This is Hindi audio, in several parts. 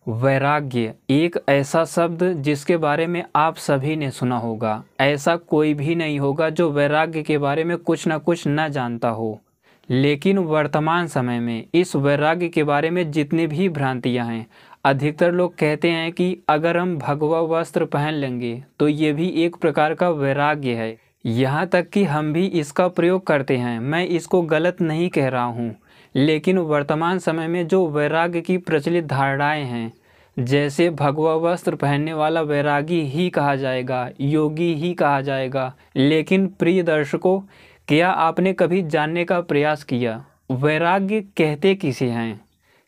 वैराग्य एक ऐसा शब्द जिसके बारे में आप सभी ने सुना होगा। ऐसा कोई भी नहीं होगा जो वैराग्य के बारे में कुछ न कुछ न जानता हो। लेकिन वर्तमान समय में इस वैराग्य के बारे में जितनी भी भ्रांतियां हैं, अधिकतर लोग कहते हैं कि अगर हम भगवा वस्त्र पहन लेंगे तो ये भी एक प्रकार का वैराग्य है। यहाँ तक कि हम भी इसका प्रयोग करते हैं। मैं इसको गलत नहीं कह रहा हूँ, लेकिन वर्तमान समय में जो वैराग्य की प्रचलित धारणाएं हैं, जैसे भगवा वस्त्र पहनने वाला वैरागी ही कहा जाएगा, योगी ही कहा जाएगा। लेकिन प्रिय दर्शकों, क्या आपने कभी जानने का प्रयास किया वैराग्य कहते किसे हैं?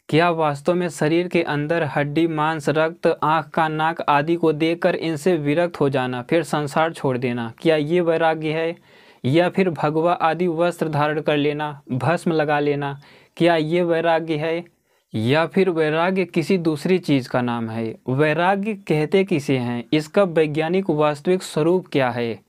क्या वास्तव में शरीर के अंदर हड्डी, मांस, रक्त, आँख, कान, नाक आदि को देखकर इनसे विरक्त हो जाना, फिर संसार छोड़ देना, क्या ये वैराग्य है? या फिर भगवा आदि वस्त्र धारण कर लेना, भस्म लगा लेना, क्या ये वैराग्य है? या फिर वैराग्य किसी दूसरी चीज़ का नाम है? वैराग्य कहते किसे हैं? इसका वैज्ञानिक वास्तविक स्वरूप क्या है?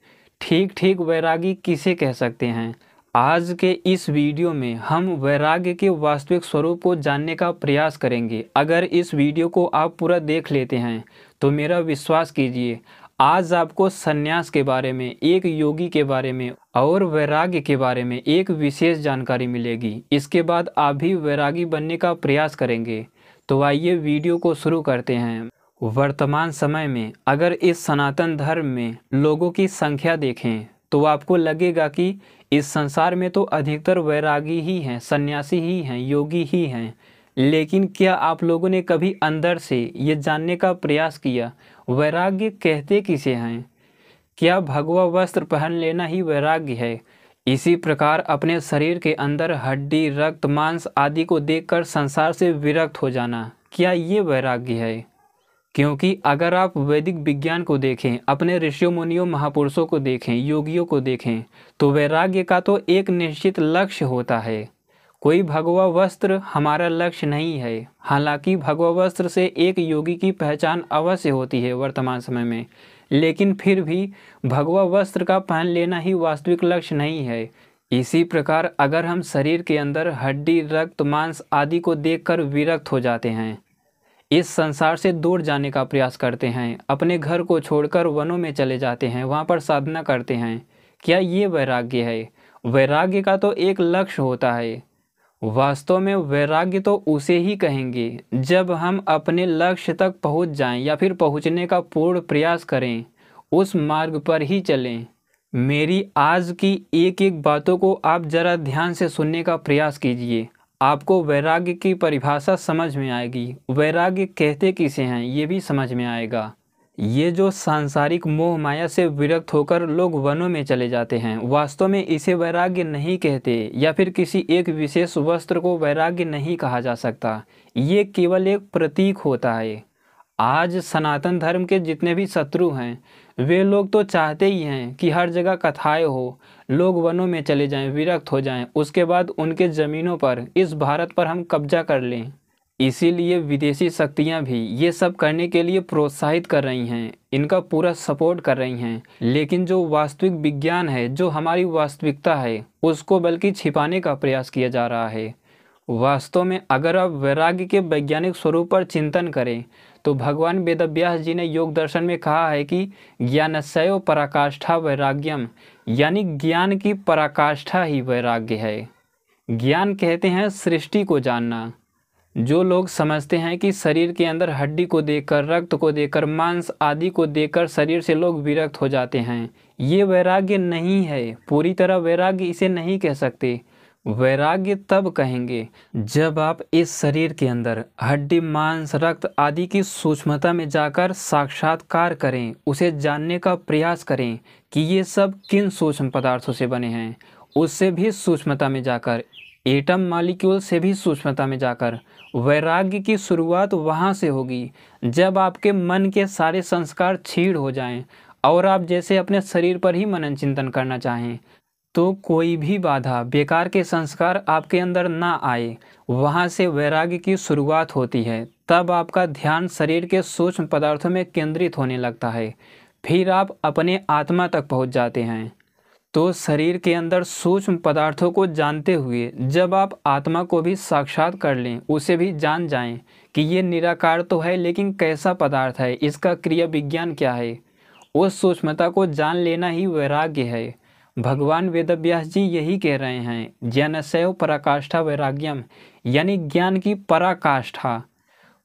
ठीक वैरागी किसे कह सकते हैं? आज के इस वीडियो में हम वैराग्य के वास्तविक स्वरूप को जानने का प्रयास करेंगे। अगर इस वीडियो को आप पूरा देख लेते हैं तो मेरा विश्वास कीजिए, आज आपको संन्यास के बारे में, एक योगी के बारे में और वैराग्य के बारे में एक विशेष जानकारी मिलेगी। इसके बाद आप भी वैरागी बनने का प्रयास करेंगे। तो आइए वीडियो को शुरू करते हैं। वर्तमान समय में अगर इस सनातन धर्म में लोगों की संख्या देखें तो आपको लगेगा कि इस संसार में तो अधिकतर वैरागी ही हैं, सन्यासी ही हैं, योगी ही हैं। लेकिन क्या आप लोगों ने कभी अंदर से ये जानने का प्रयास किया वैराग्य कहते किसे हैं? क्या भगवा वस्त्र पहन लेना ही वैराग्य है? इसी प्रकार अपने शरीर के अंदर हड्डी, रक्त, मांस आदि को देखकर संसार से विरक्त हो जाना, क्या ये वैराग्य है? क्योंकि अगर आप वैदिक विज्ञान को देखें, अपने ऋषियों, मुनियों, महापुरुषों को देखें, योगियों को देखें, तो वैराग्य का तो एक निश्चित लक्ष्य होता है। कोई भगवा वस्त्र हमारा लक्ष्य नहीं है। हालांकि भगवा वस्त्र से एक योगी की पहचान अवश्य होती है वर्तमान समय में, लेकिन फिर भी भगवा वस्त्र का पहन लेना ही वास्तविक लक्ष्य नहीं है। इसी प्रकार अगर हम शरीर के अंदर हड्डी, रक्त, मांस आदि को देखकर विरक्त हो जाते हैं, इस संसार से दूर जाने का प्रयास करते हैं, अपने घर को छोड़कर वनों में चले जाते हैं, वहाँ पर साधना करते हैं, क्या ये वैराग्य है? वैराग्य का तो एक लक्ष्य होता है। वास्तव में वैराग्य तो उसे ही कहेंगे जब हम अपने लक्ष्य तक पहुँच जाएं या फिर पहुँचने का पूर्ण प्रयास करें, उस मार्ग पर ही चलें। मेरी आज की एक एक बातों को आप ज़रा ध्यान से सुनने का प्रयास कीजिए। आपको वैराग्य की परिभाषा समझ में आएगी, वैराग्य कहते किसे हैं ये भी समझ में आएगा। ये जो सांसारिक मोह माया से विरक्त होकर लोग वनों में चले जाते हैं, वास्तव में इसे वैराग्य नहीं कहते, या फिर किसी एक विशेष वस्त्र को वैराग्य नहीं कहा जा सकता। ये केवल एक प्रतीक होता है। आज सनातन धर्म के जितने भी शत्रु हैं, वे लोग तो चाहते ही हैं कि हर जगह कथाएं हो, लोग वनों में चले जाएं, विरक्त हो जाएं, उसके बाद उनके ज़मीनों पर, इस भारत पर हम कब्जा कर लें। इसीलिए विदेशी शक्तियां भी ये सब करने के लिए प्रोत्साहित कर रही हैं, इनका पूरा सपोर्ट कर रही हैं। लेकिन जो वास्तविक विज्ञान है, जो हमारी वास्तविकता है, उसको बल्कि छिपाने का प्रयास किया जा रहा है। वास्तव में अगर आप वैराग्य के वैज्ञानिक स्वरूप पर चिंतन करें तो भगवान वेदव्यास जी ने योग दर्शन में कहा है कि ज्ञानस्यैव पराकाष्ठा वैराग्यम, यानी ज्ञान की पराकाष्ठा ही वैराग्य है। ज्ञान कहते हैं सृष्टि को जानना। जो लोग समझते हैं कि शरीर के अंदर हड्डी को देखकर, रक्त को देखकर, मांस आदि को देखकर शरीर से लोग विरक्त हो जाते हैं, ये वैराग्य नहीं है। पूरी तरह वैराग्य इसे नहीं कह सकते। वैराग्य तब कहेंगे जब आप इस शरीर के अंदर हड्डी, मांस, रक्त आदि की सूक्ष्मता में जाकर साक्षात्कार करें, उसे जानने का प्रयास करें कि ये सब किन सूक्ष्म पदार्थों से बने हैं। उससे भी सूक्ष्मता में जाकर, एटम मॉलिक्यूल से भी सूक्ष्मता में जाकर, वैराग्य की शुरुआत वहाँ से होगी जब आपके मन के सारे संस्कार क्षीण हो जाएं और आप जैसे अपने शरीर पर ही मनन चिंतन करना चाहें, तो कोई भी बाधा, बेकार के संस्कार आपके अंदर ना आए। वहाँ से वैराग्य की शुरुआत होती है। तब आपका ध्यान शरीर के सूक्ष्म पदार्थों में केंद्रित होने लगता है। फिर आप अपने आत्मा तक पहुँच जाते हैं। तो शरीर के अंदर सूक्ष्म पदार्थों को जानते हुए जब आप आत्मा को भी साक्षात कर लें, उसे भी जान जाएं कि ये निराकार तो है, लेकिन कैसा पदार्थ है, इसका क्रिया विज्ञान क्या है, उस सूक्ष्मता को जान लेना ही वैराग्य है। भगवान वेदव्यास जी यही कह रहे हैं, ज्ञानस्यैव पराकाष्ठा वैराग्यम, यानी ज्ञान की पराकाष्ठा,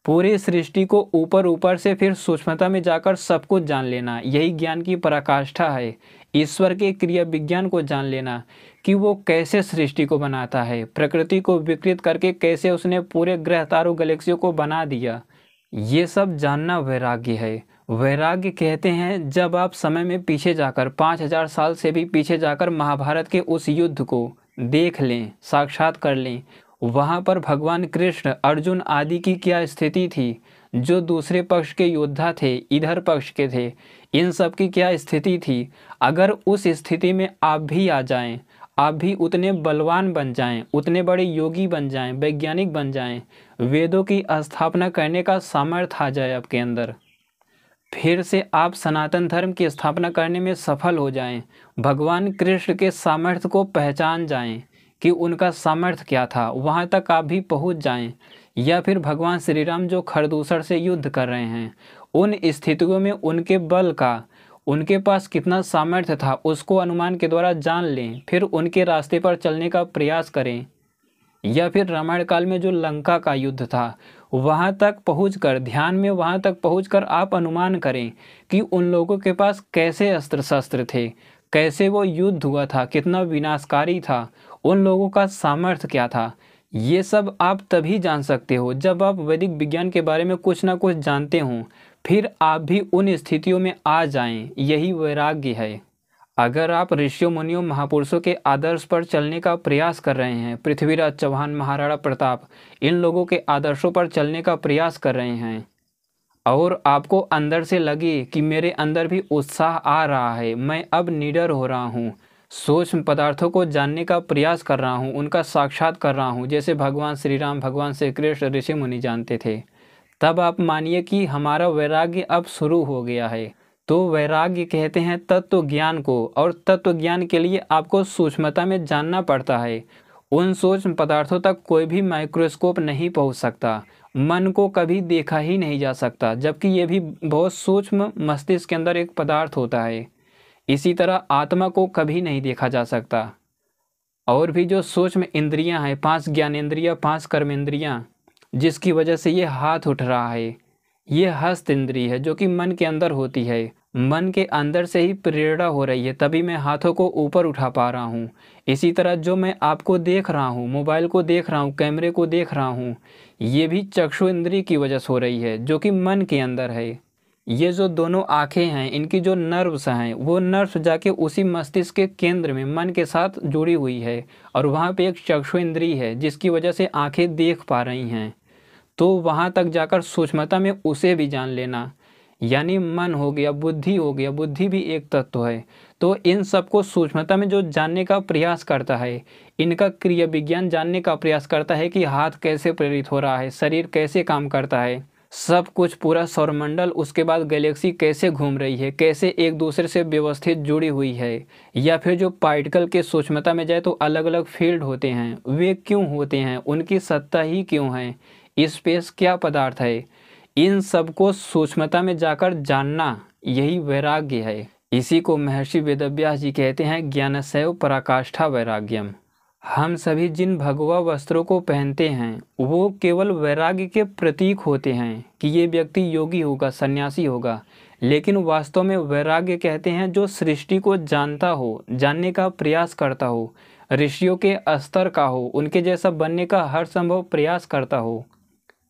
पूरी सृष्टि को ऊपर ऊपर से फिर सूक्ष्मता में जाकर सब कुछ जान लेना, यही ज्ञान की पराकाष्ठा है। ईश्वर के क्रिया विज्ञान को जान लेना कि वो कैसे सृष्टि को बनाता है, प्रकृति को विकृत करके कैसे उसने पूरे ग्रह तारों गैलेक्सियों को बना दिया, ये सब जानना वैराग्य है। वैराग्य कहते हैं जब आप समय में पीछे जाकर 5000 साल से भी पीछे जाकर महाभारत के उस युद्ध को देख लें, साक्षात कर लें। वहाँ पर भगवान कृष्ण, अर्जुन आदि की क्या स्थिति थी, जो दूसरे पक्ष के योद्धा थे, इधर पक्ष के थे, इन सब की क्या स्थिति थी। अगर उस स्थिति में आप भी आ जाएं, आप भी उतने बलवान बन जाएं, उतने बड़े योगी बन जाएं, वैज्ञानिक बन जाएं, वेदों की स्थापना करने का सामर्थ्य आ जाए आपके अंदर, फिर से आप सनातन धर्म की स्थापना करने में सफल हो जाएं, भगवान कृष्ण के सामर्थ्य को पहचान जाएं कि उनका सामर्थ्य क्या था, वहाँ तक आप भी पहुँच जाएं। या फिर भगवान श्री राम जो खरदूसर से युद्ध कर रहे हैं, उन स्थितियों में उनके बल का, उनके पास कितना सामर्थ्य था, उसको अनुमान के द्वारा जान लें, फिर उनके रास्ते पर चलने का प्रयास करें। या फिर रामायण काल में जो लंका का युद्ध था, वहाँ तक पहुँचकर, ध्यान में वहाँ तक पहुँचकर आप अनुमान करें कि उन लोगों के पास कैसे अस्त्र शस्त्र थे, कैसे वो युद्ध हुआ था, कितना विनाशकारी था, उन लोगों का सामर्थ्य क्या था। ये सब आप तभी जान सकते हो जब आप वैदिक विज्ञान के बारे में कुछ ना कुछ जानते हों, फिर आप भी उन स्थितियों में आ जाएं, यही वैराग्य है। अगर आप ऋषियों, मुनियों, महापुरुषों के आदर्श पर चलने का प्रयास कर रहे हैं, पृथ्वीराज चौहान, महाराणा प्रताप, इन लोगों के आदर्शों पर चलने का प्रयास कर रहे हैं, और आपको अंदर से लगे कि मेरे अंदर भी उत्साह आ रहा है, मैं अब निडर हो रहा हूँ, सूक्ष्म पदार्थों को जानने का प्रयास कर रहा हूँ, उनका साक्षात कर रहा हूँ, जैसे भगवान श्री राम, भगवान श्री कृष्ण, ऋषि मुनि जानते थे, तब आप मानिए कि हमारा वैराग्य अब शुरू हो गया है। तो वैराग्य कहते हैं तत्व ज्ञान को, और तत्व ज्ञान के लिए आपको सूक्ष्मता में जानना पड़ता है। उन सूक्ष्म पदार्थों तक कोई भी माइक्रोस्कोप नहीं पहुंच सकता, मन को कभी देखा ही नहीं जा सकता, जबकि ये भी बहुत सूक्ष्म मस्तिष्क के अंदर एक पदार्थ होता है। इसी तरह आत्मा को कभी नहीं देखा जा सकता। और भी जो सूक्ष्म इंद्रियां हैं, 5 ज्ञानेंद्रियां, 5 कर्मेंद्रियां, जिसकी वजह से ये हाथ उठ रहा है, ये हस्त इंद्रिय है जो कि मन के अंदर होती है। मन के अंदर से ही प्रेरणा हो रही है, तभी मैं हाथों को ऊपर उठा पा रहा हूँ। इसी तरह जो मैं आपको देख रहा हूँ, मोबाइल को देख रहा हूँ, कैमरे को देख रहा हूँ, ये भी चक्षु इंद्रिय की वजह से हो रही है, जो कि मन के अंदर है। ये जो दोनों आँखें हैं, इनकी जो नर्व्स हैं, वो नर्व्स जाके उसी मस्तिष्क के केंद्र में मन के साथ जुड़ी हुई है, और वहाँ पे एक चक्षु इंद्रिय है जिसकी वजह से आँखें देख पा रही हैं। तो वहाँ तक जाकर सूक्ष्मता में उसे भी जान लेना, यानी मन हो गया, बुद्धि हो गया, बुद्धि भी एक तत्व है। तो इन सबको सूक्ष्मता में जो जानने का प्रयास करता है, इनका क्रिया विज्ञान जानने का प्रयास करता है कि हाथ कैसे प्रेरित हो रहा है, शरीर कैसे काम करता है, सब कुछ, पूरा सौरमंडल, उसके बाद गैलेक्सी कैसे घूम रही है, कैसे एक दूसरे से व्यवस्थित जुड़ी हुई है। या फिर जो पार्टिकल के सूक्ष्मता में जाए तो अलग अलग फील्ड होते हैं, वे क्यों होते हैं, उनकी सत्ता ही क्यों है, स्पेस क्या पदार्थ है, इन सब को सूक्ष्मता में जाकर जानना, यही वैराग्य है। इसी को महर्षि वेदव्यास जी कहते हैं ज्ञानस्यैव पराकाष्ठा वैराग्यम। हम सभी जिन भगवा वस्त्रों को पहनते हैं, वो केवल वैराग्य के प्रतीक होते हैं कि ये व्यक्ति योगी होगा, सन्यासी होगा, लेकिन वास्तव में वैराग्य कहते हैं जो सृष्टि को जानता हो, जानने का प्रयास करता हो, ऋषियों के स्तर का हो, उनके जैसा बनने का हर संभव प्रयास करता हो,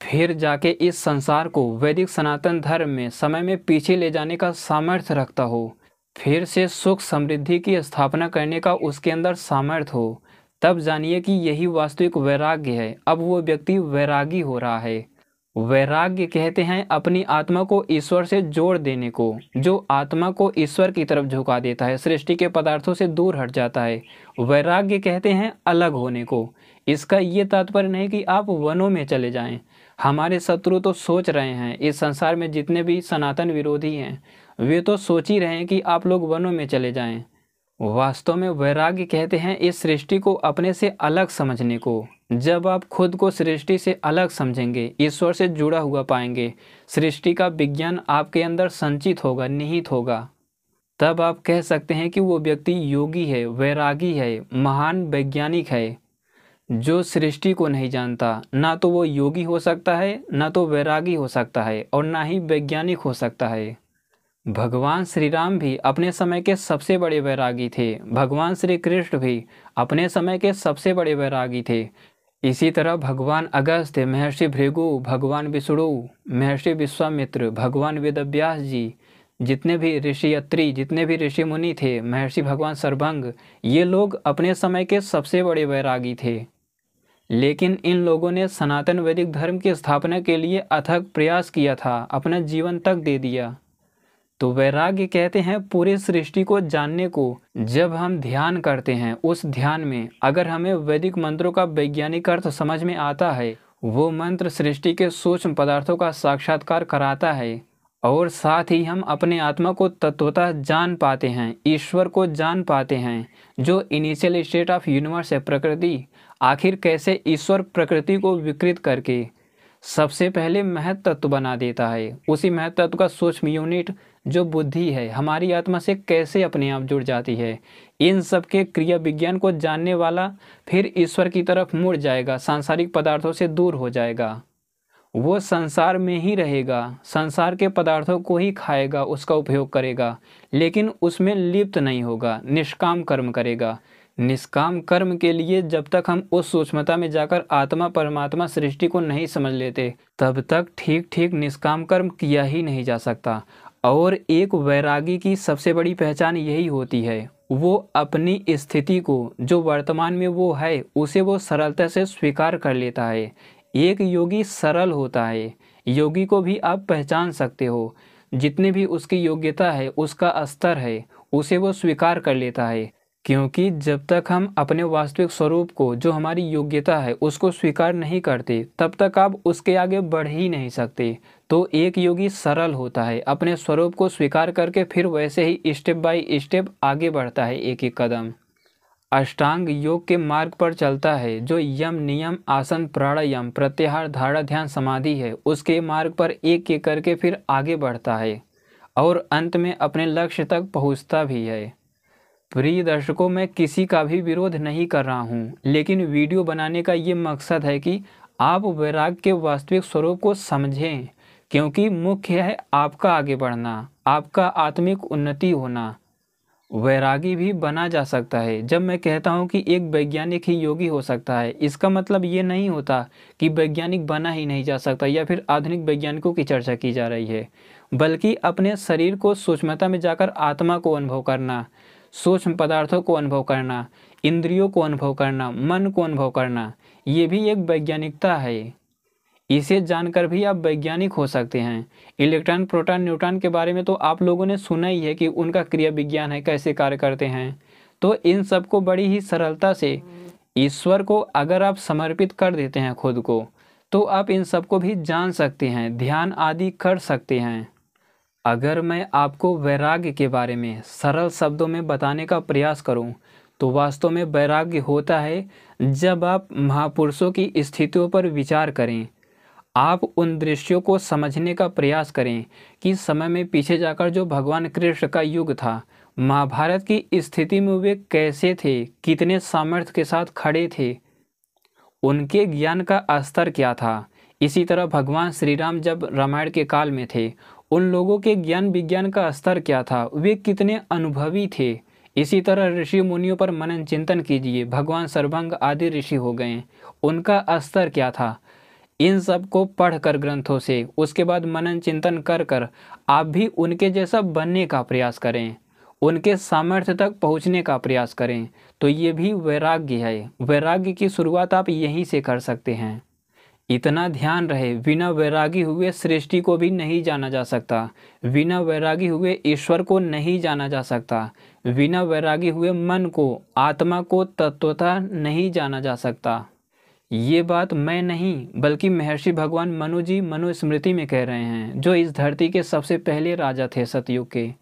फिर जाके इस संसार को वैदिक सनातन धर्म में समय में पीछे ले जाने का सामर्थ्य रखता हो, फिर से सुख समृद्धि की स्थापना करने का उसके अंदर सामर्थ्य हो, तब जानिए कि यही वास्तविक वैराग्य है। अब वो व्यक्ति वैरागी हो रहा है। वैराग्य कहते हैं अपनी आत्मा को ईश्वर से जोड़ देने को, जो आत्मा को ईश्वर की तरफ झुका देता है, सृष्टि के पदार्थों से दूर हट जाता है। वैराग्य कहते हैं अलग होने को। इसका ये तात्पर्य नहीं कि आप वनों में चले जाएं। हमारे शत्रु तो सोच रहे हैं, इस संसार में जितने भी सनातन विरोधी हैं, वे तो सोच ही रहे हैं कि आप लोग वनों में चले जाएं। वास्तव में वैराग्य कहते हैं इस सृष्टि को अपने से अलग समझने को। जब आप खुद को सृष्टि से अलग समझेंगे, ईश्वर से जुड़ा हुआ पाएंगे, सृष्टि का विज्ञान आपके अंदर संचित होगा, निहित होगा, तब आप कह सकते हैं कि वो व्यक्ति योगी है, वैरागी है, महान वैज्ञानिक है। जो सृष्टि को नहीं जानता, ना तो वो योगी हो सकता है, ना तो वैरागी हो सकता है, और ना ही वैज्ञानिक हो सकता है। भगवान श्री राम भी अपने समय के सबसे बड़े वैरागी थे। भगवान श्री कृष्ण भी अपने समय के सबसे बड़े वैरागी थे। इसी तरह भगवान अगस्त्य, महर्षि भृगु, भगवान विष्णु, महर्षि विश्वामित्र, भगवान वेदव्यास जी, जितने भी ऋषि अत्रि, जितने भी ऋषि मुनि थे, महर्षि भगवान सर्वभंग, ये लोग अपने समय के सबसे बड़े वैरागी थे। लेकिन इन लोगों ने सनातन वैदिक धर्म की स्थापना के लिए अथक प्रयास किया था, अपना जीवन तक दे दिया। तो वैराग्य कहते हैं पूरी सृष्टि को जानने को। जब हम ध्यान करते हैं, उस ध्यान में अगर हमें वैदिक मंत्रों का वैज्ञानिक अर्थ समझ में आता है, वो मंत्र सृष्टि के सूक्ष्म पदार्थों का साक्षात्कार कराता है, और साथ ही हम अपने आत्मा को तत्वतः जान पाते हैं, ईश्वर को जान पाते हैं, जो इनिशियल स्टेट ऑफ यूनिवर्स है, प्रकृति। आखिर कैसे ईश्वर प्रकृति को विकृत करके सबसे पहले महत तत्व बना देता है, उसी महत तत्व का सूक्ष्म यूनिट जो बुद्धि है, हमारी आत्मा से कैसे अपने आप जुड़ जाती है। इन सब के क्रिया विज्ञान को जानने वाला फिर ईश्वर की तरफ मुड़ जाएगा, सांसारिक पदार्थों से दूर हो जाएगा। वो संसार में ही रहेगा, संसार के पदार्थों को ही खाएगा, उसका उपयोग करेगा, लेकिन उसमें लिप्त नहीं होगा, निष्काम कर्म करेगा। निष्काम कर्म के लिए जब तक हम उस सूक्ष्मता में जाकर आत्मा परमात्मा सृष्टि को नहीं समझ लेते, तब तक ठीक ठीक निष्काम कर्म किया ही नहीं जा सकता। और एक वैरागी की सबसे बड़ी पहचान यही होती है, वो अपनी स्थिति को, जो वर्तमान में वो है, उसे वो सरलता से स्वीकार कर लेता है। एक योगी सरल होता है। योगी को भी आप पहचान सकते हो, जितनी भी उसकी योग्यता है, उसका स्तर है, उसे वो स्वीकार कर लेता है। क्योंकि जब तक हम अपने वास्तविक स्वरूप को, जो हमारी योग्यता है, उसको स्वीकार नहीं करते, तब तक आप उसके आगे बढ़ ही नहीं सकते। तो एक योगी सरल होता है, अपने स्वरूप को स्वीकार करके फिर वैसे ही स्टेप बाय स्टेप आगे बढ़ता है, एक एक कदम। अष्टांग योग के मार्ग पर चलता है, जो यम, नियम, आसन, प्राणायाम, प्रत्याहार, धारणा, ध्यान, समाधि है, उसके मार्ग पर एक एक करके फिर आगे बढ़ता है और अंत में अपने लक्ष्य तक पहुंचता भी है। प्रिय दर्शकों, मैं किसी का भी विरोध नहीं कर रहा हूं, लेकिन वीडियो बनाने का ये मकसद है कि आप वैराग्य के वास्तविक स्वरूप को समझें, क्योंकि मुख्य है आपका आगे बढ़ना, आपका आत्मिक उन्नति होना। वैरागी भी बना जा सकता है। जब मैं कहता हूं कि एक वैज्ञानिक ही योगी हो सकता है, इसका मतलब ये नहीं होता कि वैज्ञानिक बना ही नहीं जा सकता या फिर आधुनिक वैज्ञानिकों की चर्चा की जा रही है, बल्कि अपने शरीर को सूक्ष्मता में जाकर आत्मा को अनुभव करना, सूक्ष्म पदार्थों को अनुभव करना, इंद्रियों को अनुभव करना, मन को अनुभव करना, ये भी एक वैज्ञानिकता है। इसे जानकर भी आप वैज्ञानिक हो सकते हैं। इलेक्ट्रॉन, प्रोटॉन, न्यूट्रॉन के बारे में तो आप लोगों ने सुना ही है कि उनका क्रिया विज्ञान है, कैसे कार्य करते हैं। तो इन सब को बड़ी ही सरलता से ईश्वर को अगर आप समर्पित कर देते हैं खुद को, तो आप इन सब को भी जान सकते हैं, ध्यान आदि कर सकते हैं। अगर मैं आपको वैराग्य के बारे में सरल शब्दों में बताने का प्रयास करूं, तो वास्तव में वैराग्य होता है जब आप महापुरुषों की स्थितियों पर विचार करें, आप उन दृश्यों को समझने का प्रयास करें कि समय में पीछे जाकर जो भगवान कृष्ण का युग था, महाभारत की स्थिति में वे कैसे थे, कितने सामर्थ्य के साथ खड़े थे, उनके ज्ञान का स्तर क्या था। इसी तरह भगवान श्री राम जब रामायण के काल में थे, उन लोगों के ज्ञान विज्ञान का स्तर क्या था, वे कितने अनुभवी थे। इसी तरह ऋषि मुनियों पर मनन चिंतन कीजिए, भगवान सर्वभंग आदि ऋषि हो गए, उनका स्तर क्या था। इन सब को पढ़कर ग्रंथों से, उसके बाद मनन चिंतन कर कर आप भी उनके जैसा बनने का प्रयास करें, उनके सामर्थ्य तक पहुंचने का प्रयास करें। तो ये भी वैराग्य है। वैराग्य की शुरुआत आप यहीं से कर सकते हैं। इतना ध्यान रहे, बिना वैरागी हुए सृष्टि को भी नहीं जाना जा सकता, बिना वैरागी हुए ईश्वर को नहीं जाना जा सकता, बिना वैरागी हुए मन को, आत्मा को तत्वतः नहीं जाना जा सकता। ये बात मैं नहीं, बल्कि महर्षि भगवान मनु जी मनुस्मृति में कह रहे हैं, जो इस धरती के सबसे पहले राजा थे सतयुग के।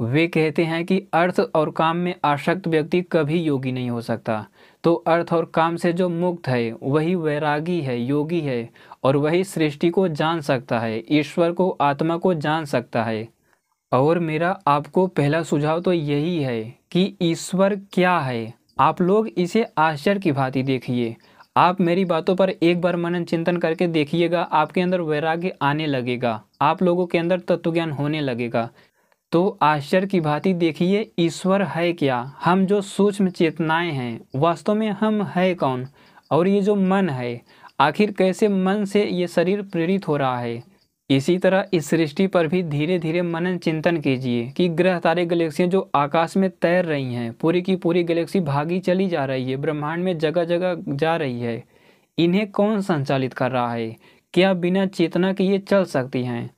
वे कहते हैं कि अर्थ और काम में आसक्त व्यक्ति कभी योगी नहीं हो सकता। तो अर्थ और काम से जो मुक्त है वही वैरागी है, योगी है, और वही सृष्टि को जान सकता है, ईश्वर को, आत्मा को जान सकता है। और मेरा आपको पहला सुझाव तो यही है कि ईश्वर क्या है, आप लोग इसे आश्चर्य की भांति देखिए। आप मेरी बातों पर एक बार मनन चिंतन करके देखिएगा, आपके अंदर वैराग्य आने लगेगा, आप लोगों के अंदर तत्वज्ञान होने लगेगा। तो आश्चर्य की भांति देखिए ईश्वर है क्या, हम जो सूक्ष्म चेतनाएं हैं वास्तव में हम है कौन, और ये जो मन है आखिर कैसे मन से ये शरीर प्रेरित हो रहा है। इसी तरह इस सृष्टि पर भी धीरे धीरे मनन चिंतन कीजिए कि ग्रह तारे गैलेक्सियाँ जो आकाश में तैर रही हैं, पूरी की पूरी गैलेक्सी भागी चली जा रही है, ब्रह्मांड में जगह जगह जा रही है, इन्हें कौन संचालित कर रहा है? क्या बिना चेतना के ये चल सकती हैं?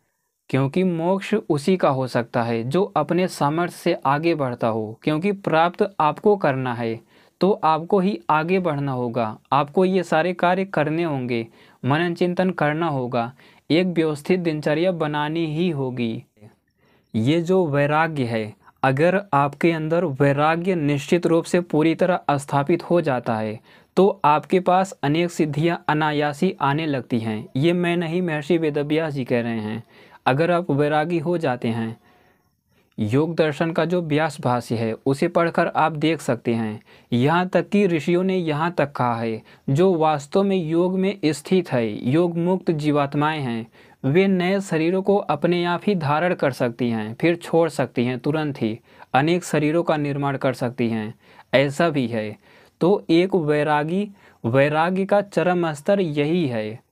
क्योंकि मोक्ष उसी का हो सकता है जो अपने सामर्थ्य से आगे बढ़ता हो, क्योंकि प्राप्त आपको करना है तो आपको ही आगे बढ़ना होगा, आपको ये सारे कार्य करने होंगे, मनन चिंतन करना होगा, एक व्यवस्थित दिनचर्या बनानी ही होगी। ये जो वैराग्य है, अगर आपके अंदर वैराग्य निश्चित रूप से पूरी तरह स्थापित हो जाता है तो आपके पास अनेक सिद्धियां अनायासी आने लगती हैं। ये मैं नहीं, महर्षि वेदव्यास जी कह रहे हैं। अगर आप वैरागी हो जाते हैं, योग दर्शन का जो व्यास भाष्य है उसे पढ़कर आप देख सकते हैं, यहाँ तक कि ऋषियों ने यहाँ तक कहा है जो वास्तव में योग में स्थित है, योग मुक्त जीवात्माएं हैं, वे नए शरीरों को अपने आप ही धारण कर सकती हैं, फिर छोड़ सकती हैं, तुरंत ही अनेक शरीरों का निर्माण कर सकती हैं। ऐसा भी है। तो एक वैरागी का चरम स्तर यही है।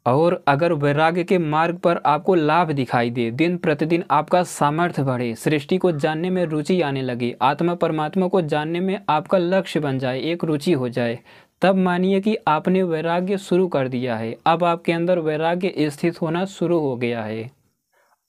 और अगर वैराग्य के मार्ग पर आपको लाभ दिखाई दे, दिन प्रतिदिन आपका सामर्थ्य बढ़े, सृष्टि को जानने में रुचि आने लगे, आत्मा परमात्मा को जानने में आपका लक्ष्य बन जाए, एक रुचि हो जाए, तब मानिए कि आपने वैराग्य शुरू कर दिया है। अब आपके अंदर वैराग्य स्थित होना शुरू हो गया है।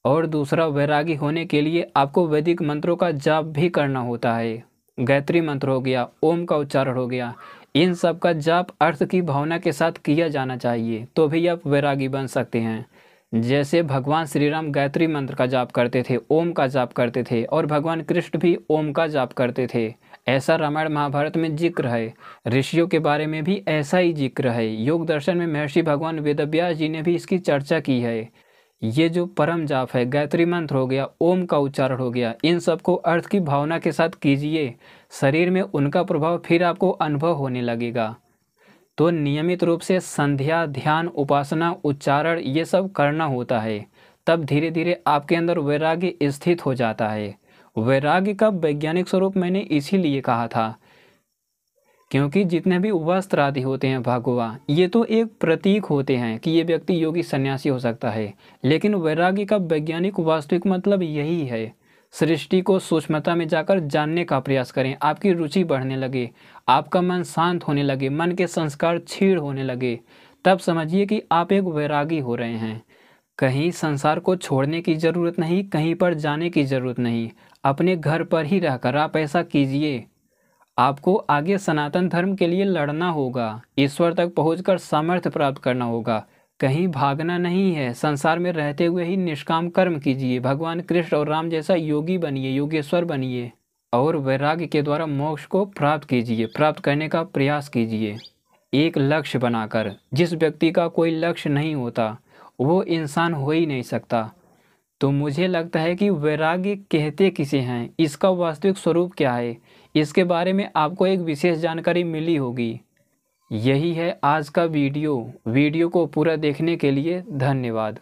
और दूसरा, वैरागी होने के लिए आपको वैदिक मंत्रों का जाप भी करना होता है। गायत्री मंत्र हो गया, ओम का उच्चारण हो गया, इन सब का जाप अर्थ की भावना के साथ किया जाना चाहिए, तो भी आप वैरागी बन सकते हैं। जैसे भगवान श्री राम गायत्री मंत्र का जाप करते थे, ओम का जाप करते थे, और भगवान कृष्ण भी ओम का जाप करते थे। ऐसा रामायण महाभारत में जिक्र है, ऋषियों के बारे में भी ऐसा ही जिक्र है। योग दर्शन में महर्षि भगवान वेदव्यास जी ने भी इसकी चर्चा की है। ये जो परम जाप है, गायत्री मंत्र हो गया, ओम का उच्चारण हो गया, इन सबको अर्थ की भावना के साथ कीजिए, शरीर में उनका प्रभाव फिर आपको अनुभव होने लगेगा। तो नियमित रूप से संध्या, ध्यान, उपासना, उच्चारण ये सब करना होता है, तब धीरे धीरे आपके अंदर वैराग्य स्थित हो जाता है। वैराग्य का वैज्ञानिक स्वरूप मैंने इसीलिए कहा था क्योंकि जितने भी वस्त्र आदि होते हैं भगवा, ये तो एक प्रतीक होते हैं कि ये व्यक्ति योगी सन्यासी हो सकता है, लेकिन वैराग्य का वैज्ञानिक वास्तविक मतलब यही है। सृष्टि को सूक्ष्मता में जाकर जानने का प्रयास करें, आपकी रुचि बढ़ने लगे, आपका मन शांत होने लगे, मन के संस्कार क्षीण होने लगे, तब समझिए कि आप एक वैरागी हो रहे हैं। कहीं संसार को छोड़ने की ज़रूरत नहीं, कहीं पर जाने की ज़रूरत नहीं, अपने घर पर ही रहकर आप ऐसा कीजिए। आपको आगे सनातन धर्म के लिए लड़ना होगा, ईश्वर तक पहुंचकर सामर्थ्य प्राप्त करना होगा, कहीं भागना नहीं है। संसार में रहते हुए ही निष्काम कर्म कीजिए, भगवान कृष्ण और राम जैसा योगी बनिए, योगेश्वर बनिए, और वैराग्य के द्वारा मोक्ष को प्राप्त कीजिए, प्राप्त करने का प्रयास कीजिए एक लक्ष्य बनाकर। जिस व्यक्ति का कोई लक्ष्य नहीं होता वो इंसान हो ही नहीं सकता। तो मुझे लगता है कि वैराग्य कहते किसे हैं, इसका वास्तविक स्वरूप क्या है, इसके बारे में आपको एक विशेष जानकारी मिली होगी। यही है आज का वीडियो को पूरा देखने के लिए धन्यवाद।